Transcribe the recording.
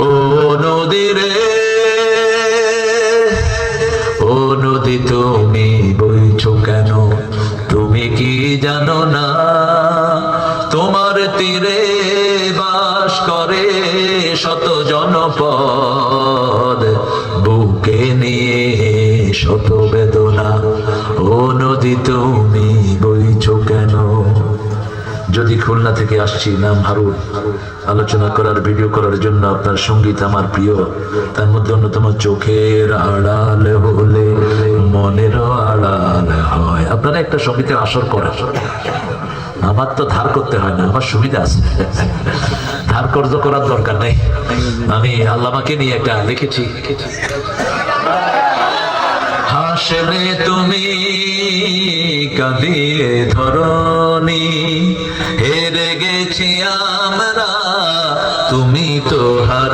ও নদী রে, ও নদী তুমি বইছো কেন? তুমি কি জানো না তোমার তীরে বাস করে শত জনপদ, বুকে নিয়ে শত বেদনা। ও নদী তুমি বইছো কেন? যদি খুলনা থেকে আসছি, নাম হারুন, আলোচনা করার ভিডিও করার জন্য আপনার সঙ্গীত আমার প্রিয়। তার মধ্যে অন্যতম চোখের আড়াল হলে মনের আড়াল হয়। আপনারা একটা সঙ্গীতের আসর করেন, আমার তো ধার করতে হয় না, আমার সুবিধা আছে, ধার কর্জ করার দরকার নেই। আমি আল্লামাকে নিয়ে একটা লিখেছি। হাসলে তুমি কাঁদিয়ে ধরনি, হেরে গেছি আমরা, তুমি তো হার